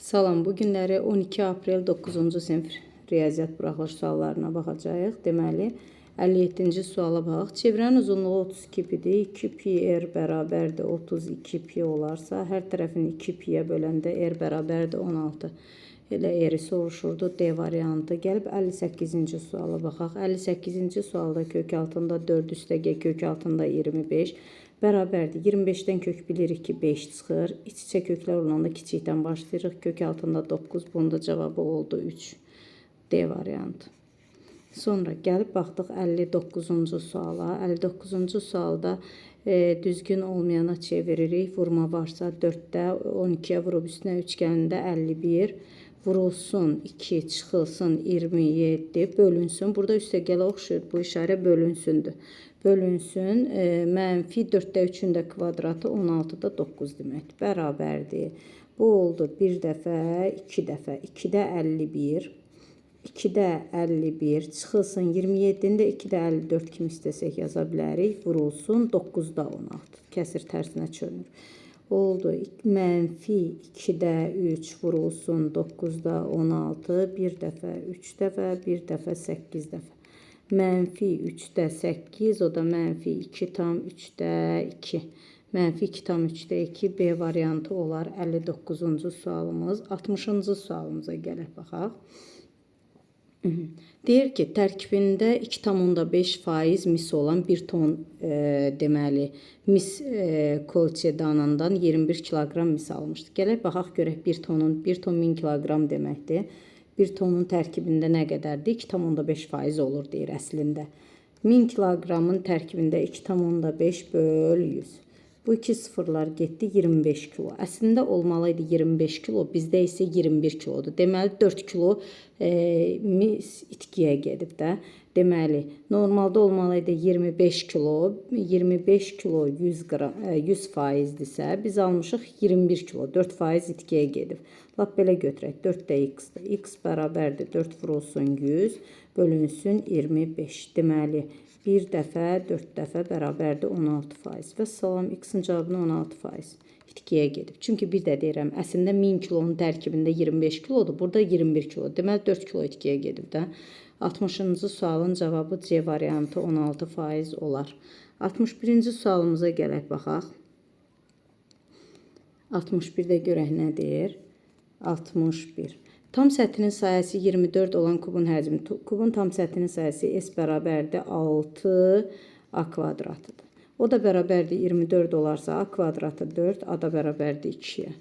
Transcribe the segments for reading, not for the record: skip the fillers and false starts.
Salam, bu günləri 12 aprel 9-cu sinif riyaziyyat buraxılış suallarına baxacağıq. Deməli, 57-ci suala baxaq. Çevrənin uzunluğu 32 pidir. 2 pi r bərabərdir 32 pi olarsa, hər tərəfini 2 piyə böləndə r bərabərdir 16. Elə r-i soruşurdu. D variantı. Gəlib 58-ci suala baxaq. 58-ci sualda kök altında 4 üstəgə kök altında 25 bərabərdir. 25-dən kök bilirik ki 5 çıxır. İç-içə köklər olanda kiçikdən başlayırıq. Kök altında 9. Bunun da cavabı oldu 3. D variantı. Sonra gəlib baxdıq 59-cu suala. 59-cu sualda düzgün olmayana çeviririk. Vurma varsa 4-də 12-yə vurub üstünə üçgənində 51. Vurulsun 2, çıxılsın 27, bölünsün. Burada üstəgələ oxşuyur. Bu işarə bölünsündür. Bölünsün, mənfi 4-də 3-ün də kvadratı 16-da 9 deməkdir. Bərabərdir. Bu oldu 1 dəfə, 2 dəfə, 2-də 51. 2-də 51, çıxılsın 27-ni də 2-də 54 kimi istəsək yaza bilərik. Vurulsun 9-da 16. Kəsir tərsinə çönür. Oldu mənfi 2-də 3 vurulsun 9-da 16. Bir dəfə, 3 dəfə, bir dəfə, 8 dəfə. Mənfi 3-də 8, o da mənfi 2 tam 3-də 2. Mənfi 2 tam 3-də 2, B variantı olar 59-cu sualımız. 60-cı sualımıza gələk baxaq. Deyir ki, tərkibində 2,5% mis olan 1 ton deməli mis kolçedanından 21 kiloqram mis almışdı. Gələk baxaq görək 1 ton 1000 kiloqram deməkdir. 1 tonun tərkibində nə qədərdir? 2,5% olur deyir əslində. 1000 kiloqramın tərkibində 2,5 böl 100. Bu iki sıfırlar getdi 25 kilo. Əslində olmalıydı 25 kilo, bizdə isə 21 kilodur. Deməli 4 kilo mis itkiyə gedib də. Deməli, normalda olmalıydı 25 kilo, 25 kilo 100%dirsə, biz almışıq 21 kilo, 4% itkiyə gedib. Lap belə götürək, 4 də x-dir. X bərabərdir 4 vurulsun 100, bölünsün 25. Deməli, 1 dəfə, 4 dəfə bərabərdir 16%. Və salam, x-in cavabını 16% itkiyə gedib. Çünki bir də deyirəm, əslində 1000 kilonun tərkibində 25 kilodur, burada 21 kilo. Deməli, 4 kilo itkiyə gedib də. 60-cı sualın cavabı C variantı 16% olar. 61-ci sualımıza gələk baxaq. 61-də görək nə deyir? 61. Tam səthinin sayəsi 24 olan kubun həcmi. Kubun tam səthinin sayəsi S bərabərdir 6A kvadratıdır. O da bərabərdir 24 olarsa A kvadratı 4, A da bərabərdir 2-yə.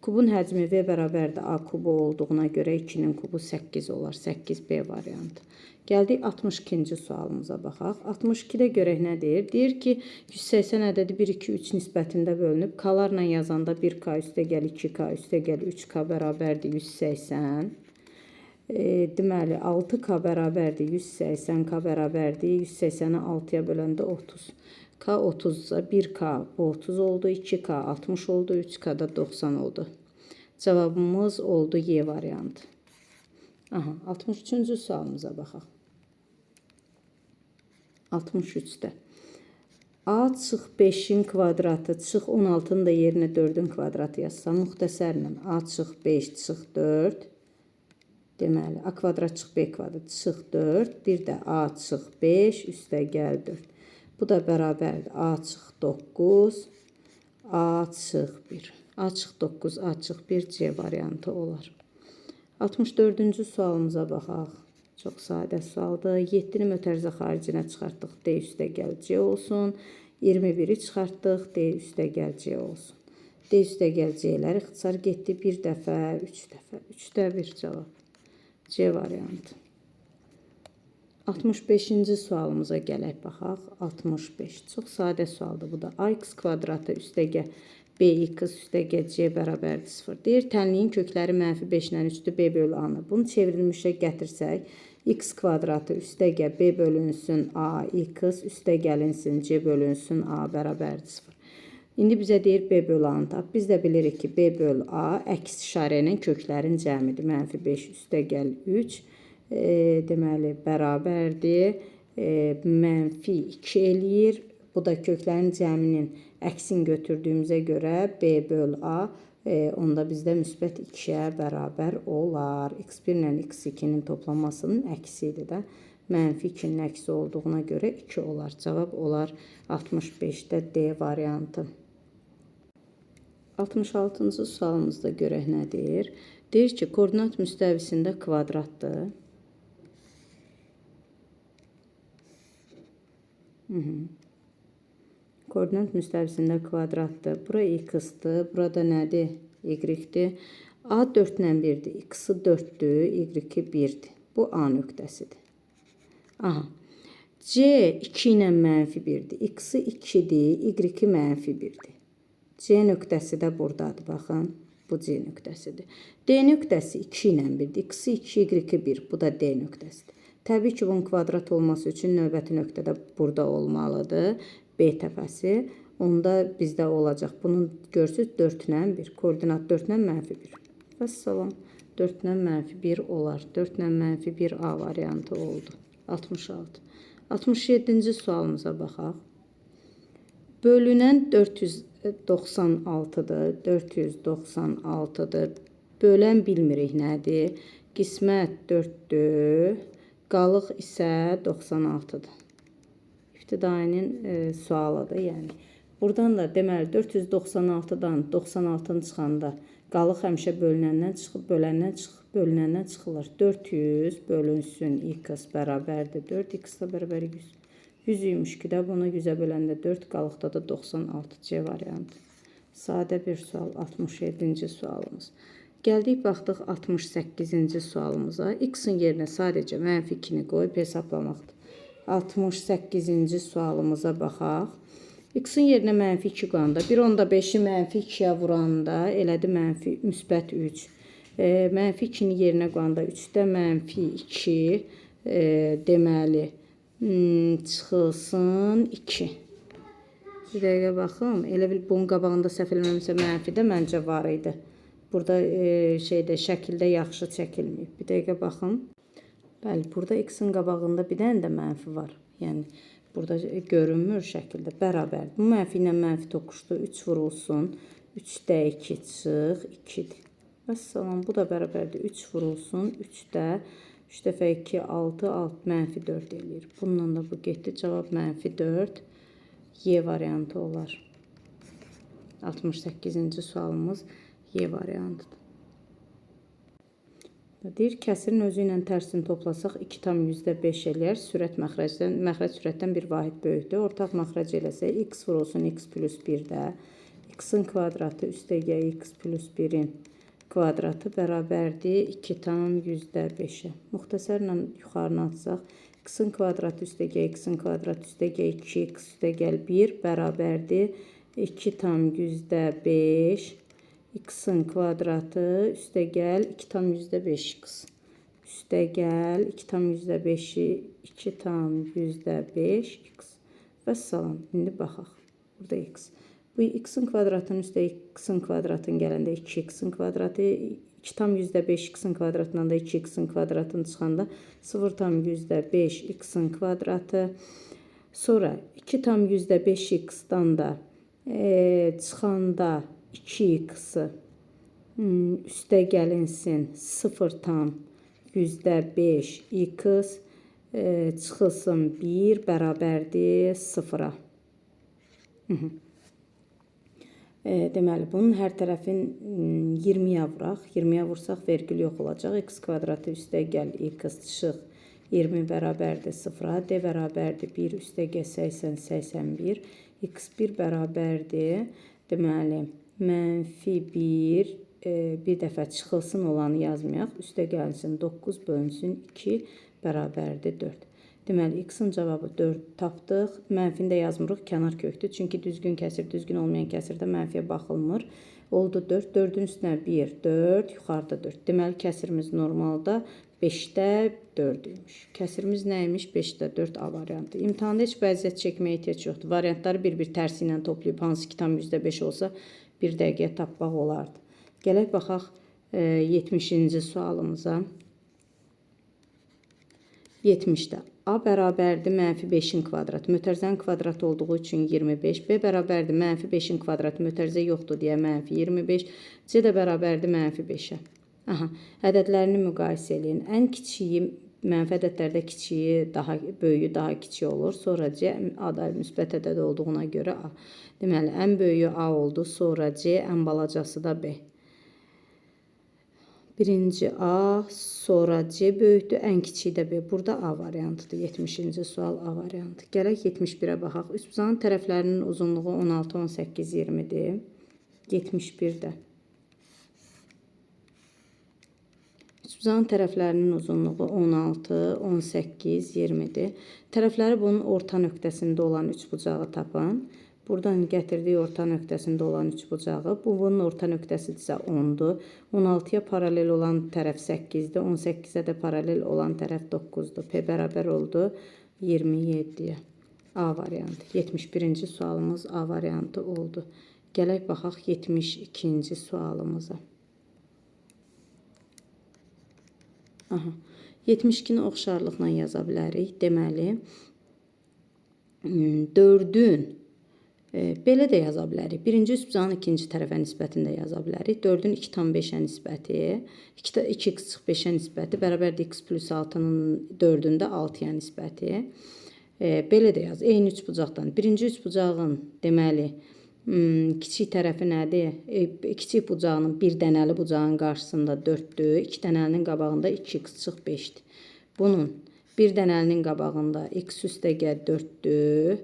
Kubun həcmi V bərabərdir A kubu olduğuna görə 2-nin kubu 8 olar. 8B variantı. Gəldik 62-ci sualımıza baxaq. 62-də görək nə deyir? Deyir ki, 180 ədədi 1, 2, 3 nisbətində bölünüb. K-larla yazanda 1K üstəgəl 2K üstəgəl 3K bərabərdir 180. Deməli, 6K bərabərdir 180, K bərabərdir 180-i 6-ya böləndə 30. K 30-sa 1K bu 30 oldu, 2K 60 oldu, 3K da 90 oldu. Cavabımız oldu Y variantı. Aha, 63-cü sualımıza baxaq. 63-də. A çıx 5-in kvadratı, çıx 16-nın da yerinə 4-ün kvadratı yazsam, müxtəsərlə A çıx 5, çıx 4. Deməli, A kvadrat çıx B kvadrat, çıx 4. Bir də A çıx 5, üstəgəl 4. Bu da bərabərdir. A çıx 9, A çıx 1. A çıx 9, A çıx 1, C variantı olar. 64-cü sualımıza baxaq. Çox sadə sualdır. 7-ni mötərizə xaricinə çıxartdıq. D üstəgəl C olsun. 21-i çıxartdıq. D üstəgəl C olsun. D üstəgəl C-lər ixtisar getdi. 1 dəfə, 3 dəfə. 3də 1 cavab. C variantı. 65-ci sualımıza gələk baxaq. 65. Çox sadə sualdır bu da. AX kvadratı üstəgə BX üstəgə C bərabərdir 0. Deyir, tənliyin kökləri mənfi 5-lə 3-dür, B bölü A-nı. Bunu çevrilmişə gətirsək, X kvadratı üstəgə B bölünsün A, X üstəgəlinsin C bölünsün A bərabərdir 0. İndi bizə deyir B bölü A-nı tap. Biz də bilirik ki, B bölü A əks işarənin köklərin cəmidir. Mənfi 5 üstəgəl 3. Deməli, bərabərdir. Mənfi 2 eləyir. Bu da köklərin cəminin əksini götürdüyümüzə görə B böl A onda bizdə müsbət 2-yə bərabər olar. X1 ilə X2-nin toplanmasının əksidir də. Mənfi 2-nin əksi olduğuna görə 2 olar. Cavab olar 65-də D variantı. 66-cı sualımızda görək nədir? Deyir ki, koordinat müstəvisində kvadratdır. Koordinat müstəvisində kvadratdır. Bura x-dır. Burada nədir? Y-dir. A 4 ilə 1-dir. X-i 4-dür. Y-i 1-dir. Bu A nöqtəsidir. Aha. C 2 ilə mənfi 1-dir. X-i 2-dir. Y-i mənfi 1-dir. C nöqtəsi də buradadır. Baxın. Bu C nöqtəsidir. D nöqtəsi 2 ilə 1-dir. X-i 2, Y-i 1. Bu da D nöqtəsidir. Təbii ki, bunun kvadrat olması üçün növbəti nöqtədə burada olmalıdır. B təpəsi. Onda bizdə olacaq. Bunu görürsünüz 4 ilə 1. Koordinat 4 ilə mənfi 1. Vəssalam. 4 ilə mənfi 1 olar. 4 ilə mənfi 1 A variantı oldu. 66. 67-ci sualımıza baxaq. Bölünən 496-dır. 496-dır. Bölən bilmirik nədir? Qismət 4-dür. Qalıq isə 96-dır. İbtidainin sualıdır. Yəni, buradan da deməli 496-dan 96-nı çıxanda qalıq həmişə bölünəndən çıxıb, bölünəndən çıxılır. 400 bölünsün x bərabərdir 4, x da bərabər 100. 100 imiş ki də bunu 100-ə böləndə 4, qalıqda da 96 C variantı. Sadə bir sual. 67-ci sualımız. Gəldik, baxdıq 68-ci sualımıza. X-in yerinə sadəcə mənfi 2-ni qoyub hesablamaqdır. 68-ci sualımıza baxaq. X-in yerinə mənfi 2 qoyanda, 1/5-i mənfi 2-yə vuranda, elədi mənfi müsbət 3. Mənfi 2-ni yerinə qoyanda 3-də mənfi 2, deməli, çıxılsın 2. Bir dəqiqə baxım. Elə bil bunun qabağında səhv eləməmsə mənfi də məncə var idi. Burada şəkildə yaxşı çəkilməyib. Bir dəqiqə baxım. Bəli, burada x-in qabağında bir dənə də mənfi var. Yəni, burada görünmür şəkildə. Bərabər. Bu mənfi ilə mənfi toqquşdu. 3 vurulsun. 3-də 2 çıx. 2-dir. Vəssalam. Bu da bərabərdir. 3 vurulsun. 3-də 3 dəfə 2, 6, 6, mənfi 4 eləyir. Bundan da bu getdi. Cavab mənfi 4. Y variantı olar. 68-ci sualımız Y variantıdır. Deyir, kəsirin özü ilə tərsini toplasaq 2,5 eləyər. Məxrəc sürətdən bir vahid böyükdür. Ortaq məxrəc eləsək x vurulsun x plus 1-də. X-in kvadratı üstəgə x plus 1-in kvadratı bərabərdir 2,5-ə. Müxtəsərlə yuxarını atsaq x-in kvadratı üstəgə x-in kvadratı üstəgə 2x üstəgəl 1 bərabərdir 2,5 x-in kvadratı üstəgəl 2,5x. Üstəgəl 2,5-i 2,5x. Vəssalam. İndi baxaq. Burada x. Bu x-in kvadratının üstə x-in kvadratını gələndə 2x-in kvadratı, 2,5 x-in kvadratından da 2x-in kvadratını çıxanda 0,5 x-in kvadratı. Sonra 2,5 x-dan da çıxanda 2x-i üstə gəlinsin 0,5 x çıxılsın 1 bərabərdir 0-a. Deməli, bunun hər tərəfin 20-yə vuraq. 20-yə vursaq vergül yox olacaq. X kvadratı üstəgəl x çıxıq 20 bərabərdir 0-a. D bərabərdir 1 üstəgəl 80, 81. X1 bərabərdir. Deməli, mənfi 1, bir dəfə çıxılsın olanı yazmayaq. Üstə gəlsin 9 bölünsün 2 bərabərdir 4. Deməli, x-in cavabı 4 tapdıq. Mənfini də yazmırıq, kənar kökdür. Çünki düzgün kəsir, düzgün olmayan kəsirdə mənfiyə baxılmır. Oldu 4. 4-ün üstünə 1, 4, yuxarıda 4. Deməli, kəsirimiz normalda 5-də 4 imiş. Kəsirimiz nə imiş? 5-də 4 A variantı. İmtahanda heç bəziyyət çəkməyə ehtiyac yoxdur. Variantları bir-bir tərsi ilə toplayıb, hansı ki tam %5 olsa, bir dəqiqəyə tapmaq olardı. Gələk baxaq 70-ci sualımıza. 70-də A bərabərdir mənfi 5-in kvadratı. Mötərizənin kvadratı olduğu üçün 25. B bərabərdir mənfi 5-in kvadratı. Mötərizə yoxdur deyə mənfi 25. C də bərabərdir mənfi 5-ə. Aha, ədədlərini müqayisə edin. Ən kiçiyi mənfi ədədlərdə kiçiyi daha böyüyü daha kiçik olur. Sonra C A da müsbət ədəd olduğuna görə A. Deməli, ən böyüyü A oldu. Sonra C, ən balacası da B. Birinci A, sonra C böyükdür, ən kiçiyi də B. Burada A variantıdır. 70-ci sual A variantı. Gələk 71-ə baxaq. Üçbucağın tərəflərinin uzunluğu 16, 18, 20-dir. 71-də. Üçbucağın tərəflərinin uzunluğu 16, 18, 20-dir. Tərəfləri bunun orta nöqtəsində olan üçbucağı tapın. Buradan gətirdiyi orta nöqtəsində olan üçbucağı, bunun orta nöqtəsidirsə 10-dur. 16-ya paralel olan tərəf 8-dir. 18-ə də paralel olan tərəf 9-dur. P bərabər oldu 27-yə. A variantı. 71-ci sualımız A variantı oldu. Gələk baxaq 72-ci sualımıza. Aha. 72-ni oxşarlıqla yaza bilərik. Deməli, 4-ün belə də yaza bilərik. Birinci üçbucağın ikinci tərəfə nisbətində yaza bilərik. 4-ün 2,5-ə nisbəti, 2x çıx 5-ə nisbəti bərabərdir x plus 6-nın 4-ün də 6-ya nisbəti. Belə də yaz. Eyni üçbucaqdan. Birinci üçbucağın deməli kiçik tərəfi nədir? Kiçik bucağının bir dənəli bucağın qarşısında 4-dür. 2 dənəlinin qabağında 2x çıx 5-dir. Bunun bir dənəlinin qabağında x üstəgəl 4-dür.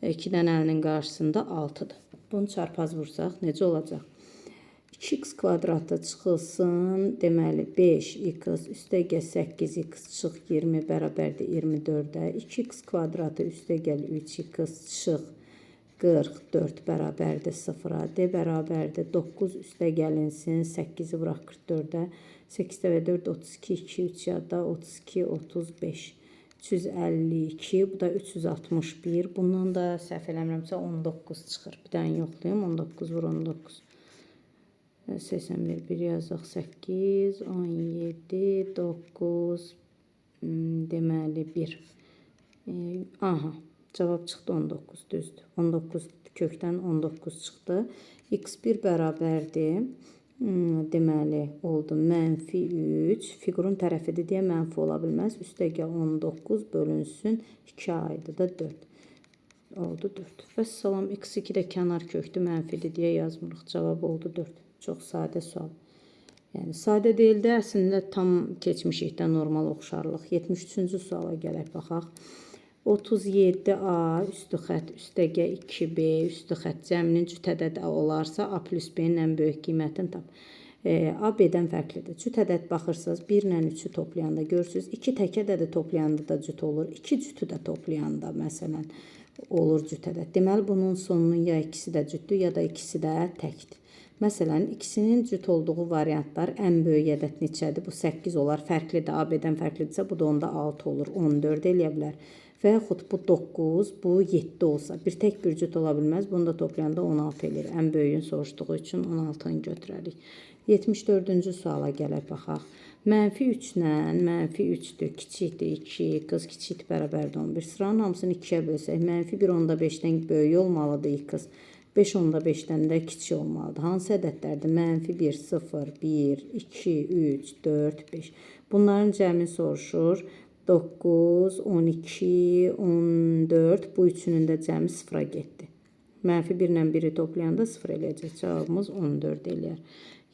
2 dənəlinin qarşısında 6-dır. Bunu çarpaz vursaq necə olacaq? 2x kvadratı çıxılsın. Deməli 5x üstəgəl 8x çıx 20 bərabərdir 24-də. 2x kvadratı üstəgəl 3x çıx 44 bərabərdir 0-a. D bərabərdir 9 üstəgəlinsin 8-i vuraq 44-də. 8-də və 4 32, 2, 3 yadda 32, 35. 352, bu da 361. Bundan da səhv eləmirəmsə 19 çıxır. Bir dənə yoxlayayım. 19 vur 19. 81, 1 yazaq 8, 17, 9, deməli 1. Aha, cavab çıxdı 19, düzdür. 19 kökdən 19 çıxdı. X1 bərabərdir. Deməli oldu mənfi 3. Fiqurun tərəfidir deyə mənfi ola bilməz. Üstəgəl 19 bölünsün 2 aydı da 4. Oldu 4. Vəssalam, x2 də kənar kökdür mənfidir deyə yazmırıq. Cavab oldu 4. Çox sadə sual. Yəni sadə deyil də əslində tam keçmişikdə normal oxşarlıq. 73-cü suala gələk baxaq. 37A üstü xət üstəgə 2B üstü xət cəminin cüt ədəd olarsa A plus B-nin ən böyük qiymətini tap. A B-dən fərqlidir. Cüt ədəd baxırsınız 1 ilə 3-ü toplayanda görürsünüz. 2 tək ədədi toplayanda da cüt olur. 2 cütü də toplayanda məsələn olur cüt ədəd. Deməli bunun sonunun ya ikisi də cütdür ya da ikisi də təkdir. Məsələn, ikisinin cüt olduğu variantlar ən böyük ədəd neçədir? Bu 8 olar. Fərqlidir. A B-dən fərqlidirsə bu da onda 6 olur. 14 eləyə bilər. Və yaxud bu 9, bu 7 olsa, bir tək bir cüt ola bilməz. Bunu da toplayanda 16 eləyir. Ən böyüyün soruşduğu üçün 16-nı götürərik. 74-cü suala gələk baxaq. Mənfi 3 ilə mənfi 3-dür, kiçikdir 2, qız kiçikdir, bərabərdir 11. Sıranın hamısını 2-yə bölsək, mənfi 1 onda 5-dən böyük olmalıdır x. 5 onda 5-dən də kiçik olmalıdır. Hansı ədədlərdir? Mənfi 1, 0, 1, 2, 3, 4, 5. Bunların cəmi soruşur. 9, 12, 14, bu üçünün də cəmi 0-a getdi. Mənfi 1 ilə 1-i toplayanda 0 eləyəcək. Cavabımız 14 eləyər.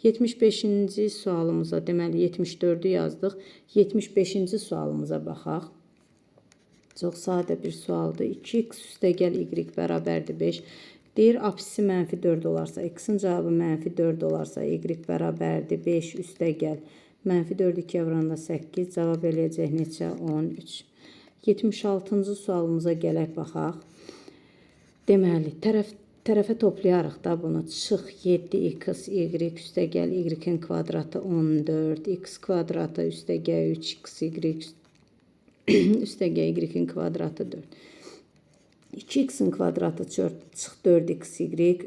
75-ci sualımıza, deməli 74-ü yazdıq. 75-ci sualımıza baxaq. Çox sadə bir sualdır. 2x üstəgəl y bərabərdir 5. Deyir, apsisi mənfi 4 olarsa, x-in cavabı mənfi 4 olarsa, y bərabərdir 5 üstəgəl. Mənfi 4 2-yə vuranda 8, cavab eləyəcək neçə? 13. 76-cı sualımıza gələk baxaq. Deməli, tərəfə toplayarıq da bunu. Çıx 7x, y üstəgəl, y-in kvadratı 14, x kvadratı üstəgəl 3x, y üstəgəl, y-in kvadratı 4. 2x-in kvadratı çıx 4x,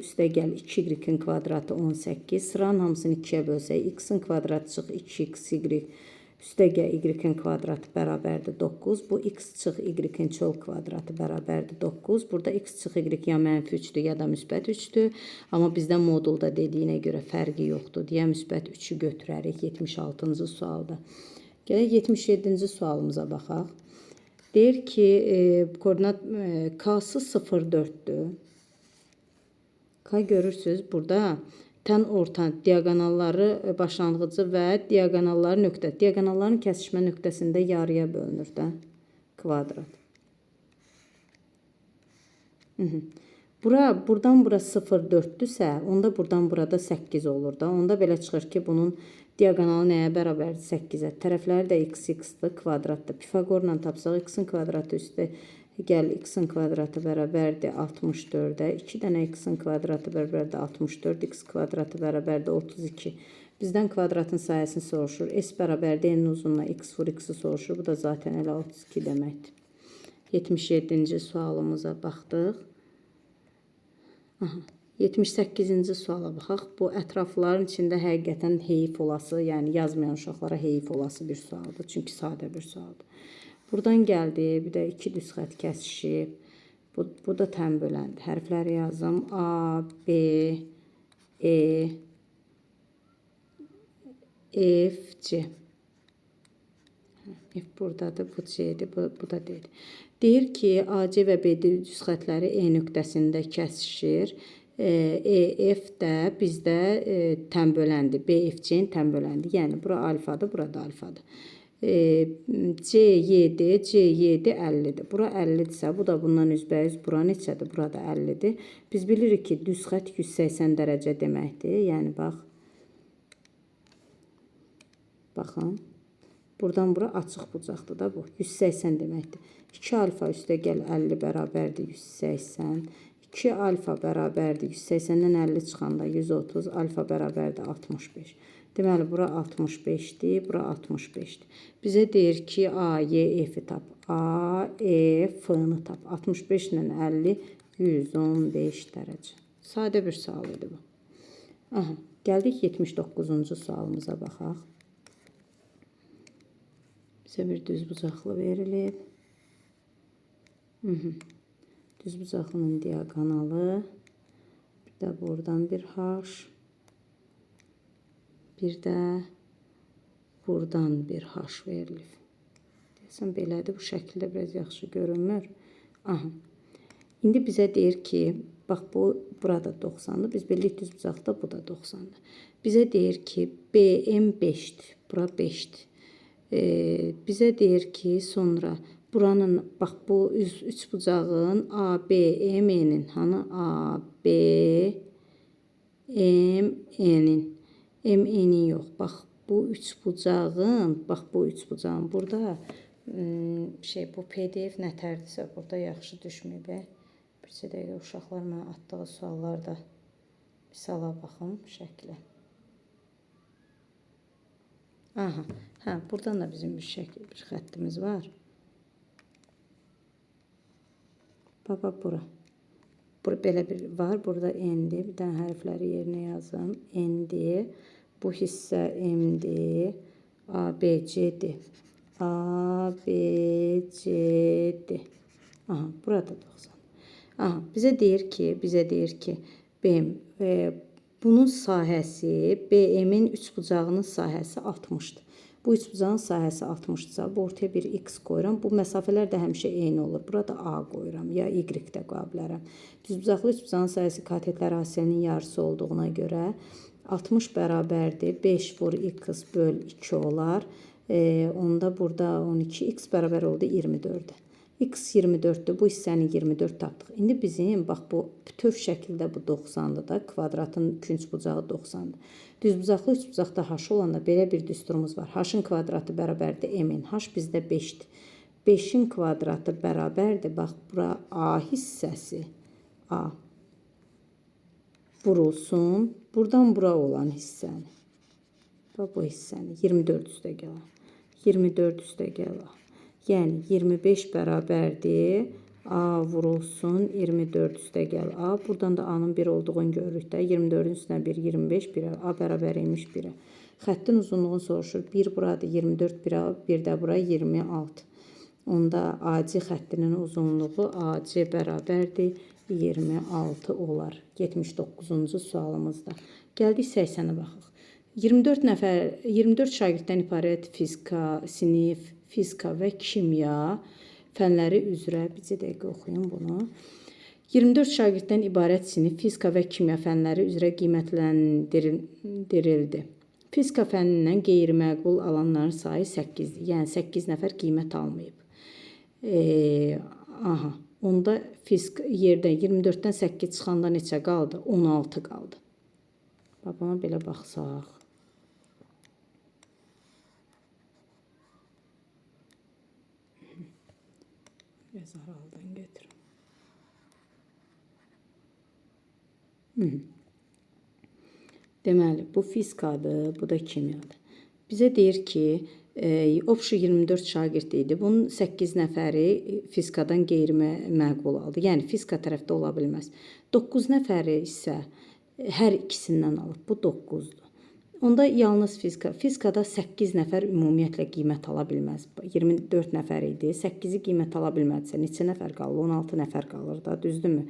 üstəgəl 2y-in kvadratı 18. Sıranın hamısını 2-yə bölsək, x-in kvadratı çıx 2x, üstə gəl y-in kvadratı bərabərdir 9. Bu x çıx y-in çol kvadratı bərabərdir 9. Burada x çıx y ya mənfi 3-dür, ya da müsbət 3-dür. Amma bizdə modulda dediyinə görə fərqi yoxdur deyə müsbət 3-ü götürərik 76-cı sualda. Gələk 77-ci sualımıza baxaq. Deyir ki, koordinat k-sı 0,4-dür. K görürsünüz burada tən orta diaqonalları başlanğıcı və diaqonalları nöqtə. Diaqonalların kəsişmə nöqtəsində yarıya bölünür də kvadrat. Buradan bura 0,4-dürsə, onda buradan burada 8 olur da. Onda belə çıxır ki, bunun diaqonalı nəyə bərabərdir? 8-ə. Tərəfləri də x-dir, kvadratdır. Pifaqorla tapsaq, x-in kvadratı üstə gəl x-in kvadratı bərabərdir 64-ə. 2 dənə x-in kvadratı bərabərdir 64, x kvadratı bərabərdir 32. Bizdən kvadratın sayəsini soruşur. S bərabərdir n uzunluğuna x vur x-i soruşur. Bu da zaten elə 32 deməkdir. 77-ci sualımıza baxdıq. 78-ci suala baxaq. Bu ətrafların içində həqiqətən heyif olası, yəni yazmayan uşaqlara heyif olası bir sualdır. Çünki sadə bir sualdır. Buradan gəldi, bir də 2 düz xətt kəsişib. Bu da tən böləndir. Hərfləri yazım. A, B, E, F, C. F buradadır, bu C'dir, bu da D'dir. Deyir ki, AC və B düz xətləri E nöqtəsində kəsişir. EF də bizdə tən böləndir. BFC-in tən böləndir. Yəni, bura alfadır, burada alfadır. C7, C7 50'dir. Bura 50'dirsə, bu da bundan üzbəüz bura neçədir? Burada 50'dir. Biz bilirik ki, düz xət 180 dərəcə deməkdir. Yəni, bax. Baxın. Buradan bura açıq bucaqdır da bu. 180 deməkdir. 2 alfa üstə gəl 50 bərabərdir 180. 2 alfa bərabərdir 180-dən 50 çıxanda 130. Alfa bərabərdir 65. Deməli, bura 65'dir, bura 65'dir. Bizə deyir ki, A, Y, F'i tap. A, E, F'ni tap. 65 ilə 50, 115 dərəcə. Sadə bir sual idi bu. Aha, gəldik 79-cu sualımıza baxaq. Bizə bir düz bucaqlı verilib. Düz bucaqlının diaqonalı. Bir də buradan bir haş. Bir də buradan bir haş verilib. Deyəsən belədir. Bu şəkildə biraz yaxşı görünmür. Aha. İndi bizə deyir ki, bax burada 90'dır. Biz bilirik düz bucaqda bu da 90'dır. Bizə deyir ki, BM 5'dir. Bura 5'dir. Bizə deyir ki, sonra buranın, bax bu üç bucağın ABM'nin, hanı ABM'nin, MN'in yox. Bax bu üç bucağın, bax bu üç bucağın burada bu PDF nətərdirsə burada yaxşı düşməyib. Bircə dəqiqə uşaqlar mənə atdığı suallarda misala baxım şəklə. Aha, hə, buradan da bizim bir xəttimiz var. Baba bura. Belə bir var. Burada N'dir. Bir dənə hərfləri yerinə yazım. N'dir. Bu hissə M'dir. A, B, C'dir. A, B, C'dir. Aha, burada 90. Aha, bizə deyir ki, BM bunun sahəsi, BM-in üçbucağının sahəsi 60'dır. Bu üçbucağın sahəsi 60'dırsa, bu ortaya bir x qoyuram. Bu məsafələr də həmişə eyni olur. Burada A qoyuram, ya Y də qoya bilərəm. Düzbucaqlı üçbucağın sahəsi katetlər hasilinin yarısı olduğuna görə 60 bərabərdir. 5 vur x böl 2 olar. Onda burada 12, x bərabər oldu 24'də. X 24'dür. Bu hissəni 24 tapdıq. İndi bizim, bax bu bütöv şəkildə bu 90'dır da. Kvadratın künc bucağı 90'dır. Düzbucaqlı üçbucaqda h olanda belə bir düsturumuz var. H-ın kvadratı bərabərdir m-in. H bizdə 5'dir. 5'in kvadratı bərabərdir. Bax bura A hissəsi. A. Vurulsun. Buradan bura olan hissəni. Bax bu hissəni. 24 üstə gəl. 24 üstə gəl. Yəni 25 bərabərdir. A vurulsun 24 üstə gəl A. Buradan da A'nın 1 olduğunu görürük də. 24'ün üstünə 1, 25, 1'ə. A bərabər imiş 1'ə. Xəttin uzunluğunu soruşur. 1 buradır 24, bir də bura 26. Onda AC xəttinin uzunluğu AC bərabərdir 26 olar. 79-cu sualımızda. Gəldik 80-ə baxaq. 24 şagirddən ibarət fizika, sinif, fizika və kimya fənləri üzrə bircə dəqiqə oxuyun bunu. 24 şagirddən ibarət sinif fizika və kimya fənləri üzrə qiymətləndirildi. Fizika fənnindən qeyri-məqbul alanların sayı 8-dir. Yəni 8 nəfər qiymət almayıb. Onda fizika yerdən 24-dən 8 çıxanda neçə qaldı? 16 qaldı. Buna belə baxsaq. Biraz aralıdan götürüm. Deməli, bu fizikadır, bu da kimyadır. Bizə deyir ki, obşu 24 şagird idi. Bunun 8 nəfəri fizikadan qeyri-məqbul aldı. Yəni, fizika tərəfdə ola bilməz. 9 nəfəri isə hər ikisindən alıb. Bu 9-dur. Onda yalnız fizikada 8 nəfər ümumiyyətlə qiymət ala bilməz. 24 nəfər idi. 8-i qiymət ala bilmədisə, neçə nəfər qalır? 16 nəfər qalır da, düzdürmü?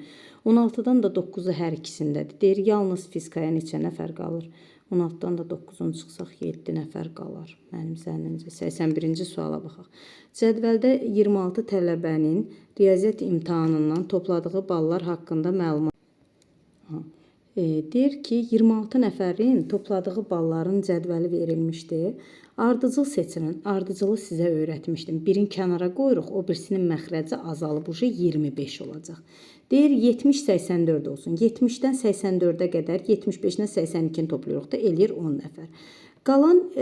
16-dan da 9-u hər ikisindədir. Deyir, yalnız fizikaya neçə nəfər qalır? 16-dan da 9-unu çıxsaq 7 nəfər qalar. Mənim zənnimcə 81-ci suala baxaq. Cədvəldə 26 tələbənin riyaziyyat imtahanından topladığı ballar haqqında məlumat. Deyir ki, 26 nəfərin topladığı balların cədvəli verilmişdir. Ardıcıl seçinin. Ardıcılı sizə öyrətmişdim. Birini kənara qoyuruq, o birisinin məxrəci azalıb 25 olacaq. Deyir 70-84 olsun. 70-dən 84-ə qədər 75-dən 82-ni toplayırıq da eləyir 10 nəfər. Qalan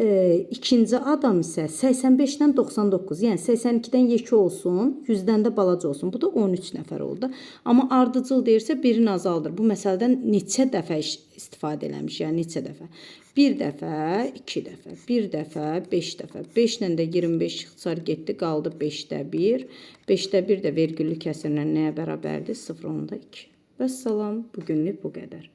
ikinci adam isə 85-dən 99, yəni 82-dən yekə olsun, 100-dən də balaca olsun. Bu da 13 nəfər oldu. Amma ardıcıl deyirsə birini azaldır. Bu məsələdən neçə dəfə istifadə eləmiş, yəni neçə dəfə? 1 dəfə, 2 dəfə, 1 dəfə, 5 dəfə. 5 ilə də 25 ixtisar getdi, qaldı 5-də 1. 5-də 1 də vergüllü kəsirlə nəyə bərabərdir? 0,2. Vəssalam, bugünlük bu qədər.